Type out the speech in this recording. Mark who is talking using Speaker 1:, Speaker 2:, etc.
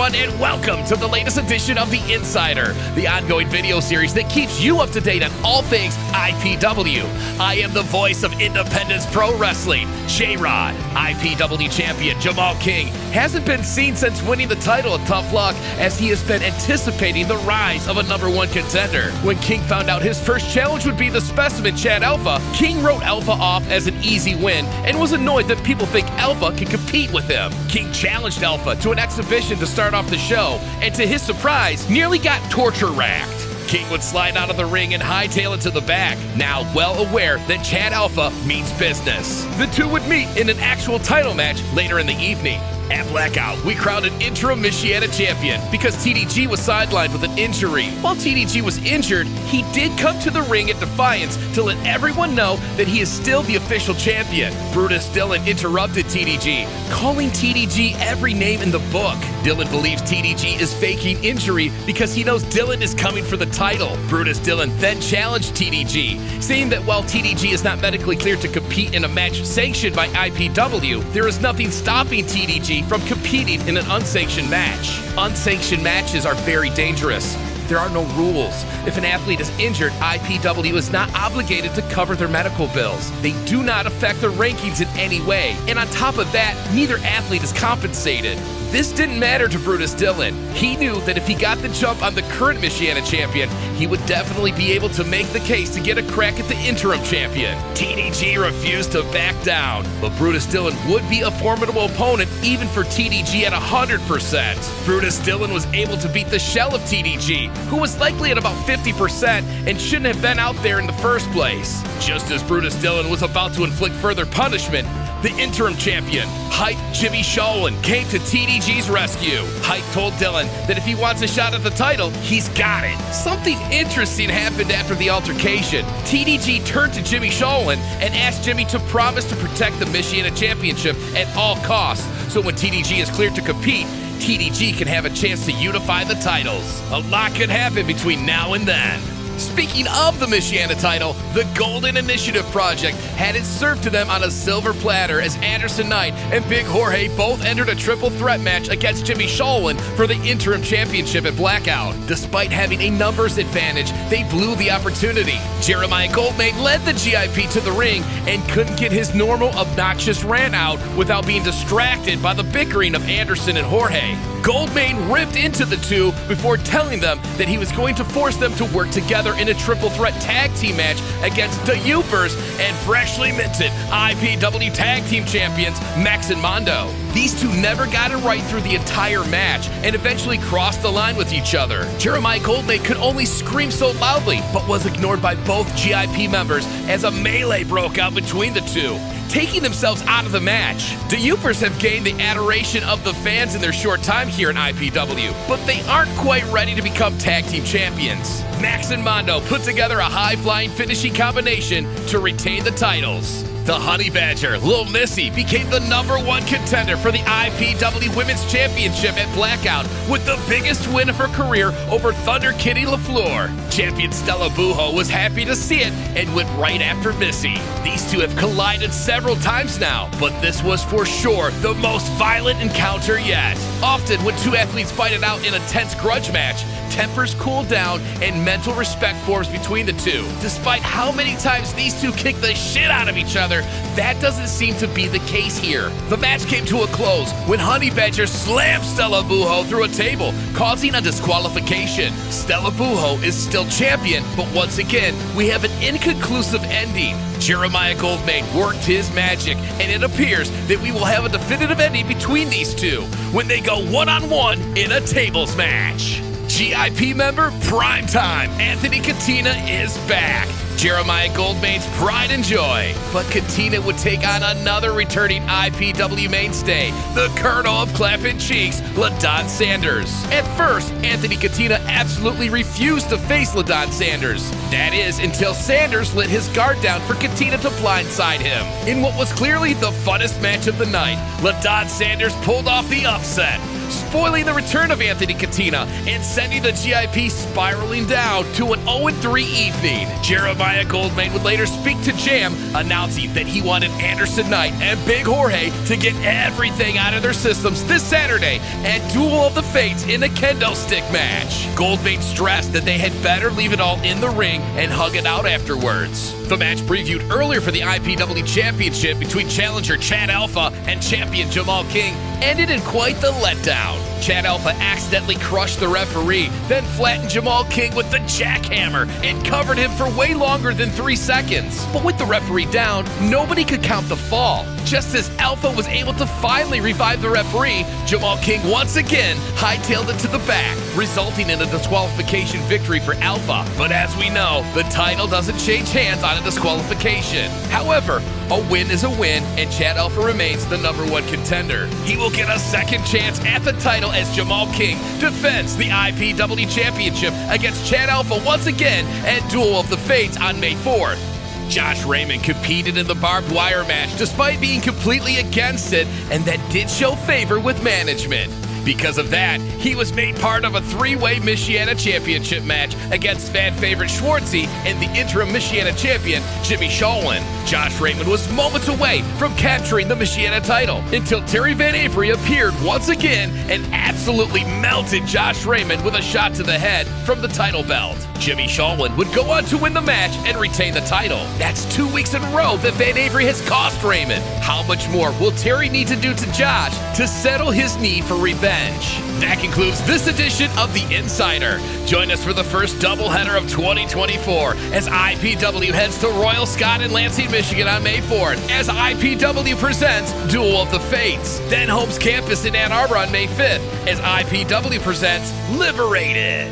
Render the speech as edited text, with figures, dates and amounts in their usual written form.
Speaker 1: everyone, and welcome to the latest edition of The Insider, the ongoing video series that keeps you up to date on all things IPW. I am the voice of Independence Pro Wrestling. J-Rod, IPW champion Jamal King, hasn't been seen since winning the title at Tough Luck, as he has been anticipating the rise of a #1 contender. When King found out his first challenge would be the specimen Chad Alpha, King wrote Alpha off as an easy win and was annoyed that people think Alpha can compete with him. King challenged Alpha to an exhibition to start off the show, and to his surprise, nearly got torture racked. King would slide out of the ring and hightail it to the back, now well aware that Chad Alpha means business. The two would meet in an actual title match later in the evening. At Blackout, we crowned an interim Michiana champion because TDG was sidelined with an injury. While TDG was injured, he did come to the ring at Defiance to let everyone know that he is still the official champion. Brutus Dillon interrupted TDG, calling TDG every name in the book. Dillon believes TDG is faking injury because he knows Dillon is coming for the title. Brutus Dillon then challenged TDG, saying that while TDG is not medically cleared to compete in a match sanctioned by IPW, there is nothing stopping TDG from competing in an unsanctioned match. Unsanctioned matches are very dangerous. There are no rules. If an athlete is injured, IPW is not obligated to cover their medical bills. They do not affect the rankings in any way. And on top of that, neither athlete is compensated. This didn't matter to Brutus Dillon. He knew that if he got the jump on the current Michiana champion, he would definitely be able to make the case to get a crack at the interim champion. TDG refused to back down, but Brutus Dillon would be a formidable opponent even for TDG at 100%. Brutus Dillon was able to beat the shell of TDG, who was likely at about 50% and shouldn't have been out there in the first place. Just as Brutus Dillon was about to inflict further punishment, the interim champion, Hype Jimmy Sholin, came to TDG's rescue. Hype told Dillon that if he wants a shot at the title, he's got it. Something interesting happened after the altercation. TDG turned to Jimmy Sholin and asked Jimmy to promise to protect the Michiana Championship at all costs, so when TDG is cleared to compete, TDG can have a chance to unify the titles. A lot could happen between now and then. Speaking of the Michiana title, the Golden Initiative Project had it served to them on a silver platter as Anderson Knight and Big Jorge both entered a triple threat match against Jimmy Sholin for the interim championship at Blackout. Despite having a numbers advantage, they blew the opportunity. Jeremiah Goldmain led the GIP to the ring and couldn't get his normal obnoxious rant out without being distracted by the bickering of Anderson and Jorge. Goldmain ripped into the two before telling them that he was going to force them to work together in a triple threat tag team match against the Upers and freshly minted IPW tag team champions Max and Mondo. These two never got it right through the entire match and eventually crossed the line with each other. Jeremiah Goldmain could only scream so loudly, but was ignored by both GIP members as a melee broke out between the two, taking themselves out of the match. The Upers have gained the adoration of the fans in their short time here in IPW, but they aren't quite ready to become tag team champions. Max and Mondo put together a high-flying finishing combination to retain the titles. The Honey Badger, Lil Missy, became the #1 contender for the IPW Women's Championship at Blackout with the biggest win of her career over Thunder Kitty LaFleur. Champion Stella Buho was happy to see it and went right after Missy. These two have collided several times now, but this was for sure the most violent encounter yet. Often when two athletes fight it out in a tense grudge match, tempers cool down and mental respect forms between the two. Despite how many times these two kick the shit out of each other, that doesn't seem to be the case here. The match came to a close when Honey Badger slammed Stella Buho through a table, causing a disqualification. Stella Buho is still champion, but once again, we have an inconclusive ending. Jeremiah Goldmain worked his magic, and it appears that we will have a definitive ending between these two when they go one-on-one in a tables match. GIP member Prime Time, Anthony Katina is back. Jeremiah Goldmain's pride and joy. But Katina would take on another returning IPW mainstay, the Colonel of Clappin' Cheeks, LaDon Sanders. At first, Anthony Katina absolutely refused to face LaDon Sanders. That is, until Sanders let his guard down for Katina to blindside him. In what was clearly the funnest match of the night, LaDon Sanders pulled off the upset, foiling the return of Anthony Katina and sending the GIP spiraling down to an 0-3 evening. Jeremiah Goldman would later speak to Jam, announcing that he wanted Anderson Knight and Big Jorge to get everything out of their systems this Saturday at Duel of the Fates in a kendo stick match. Goldman stressed that they had better leave it all in the ring and hug it out afterwards. The match previewed earlier for the IPW Championship between challenger Chad Alpha and champion Jamal King ended in quite the letdown. Chad Alpha accidentally crushed the referee, then flattened Jamal King with the jackhammer and covered him for way longer than 3 seconds. But with the referee down, nobody could count the fall. Just as Alpha was able to finally revive the referee, Jamal King once again hightailed it to the back, resulting in a disqualification victory for Alpha. But as we know, the title doesn't change hands on a disqualification. However, a win is a win, and Chad Alpha remains the #1 contender. He will get a second chance at the title as Jamal King defends the IPW Championship against Chad Alpha once again at Duel of the Fates on May 4th. Josh Raymond competed in the barbed wire match despite being completely against it, and that did show favor with management. Because of that, he was made part of a 3-way Michiana Championship match against fan favorite Schwartzy and the interim Michiana champion, Jimmy Shalwin. Josh Raymond was moments away from capturing the Michiana title until Terry Van Avery appeared once again and absolutely melted Josh Raymond with a shot to the head from the title belt. Jimmy Shalwin would go on to win the match and retain the title. That's 2 weeks in a row that Van Avery has cost Raymond. How much more will Terry need to do to Josh to settle his need for revenge? That concludes this edition of The Insider. Join us for the first doubleheader of 2024 as IPW heads to Royal Scott in Lansing, Michigan on May 4th as IPW presents Duel of the Fates. Then Holmes Campus in Ann Arbor on May 5th as IPW presents Liberated.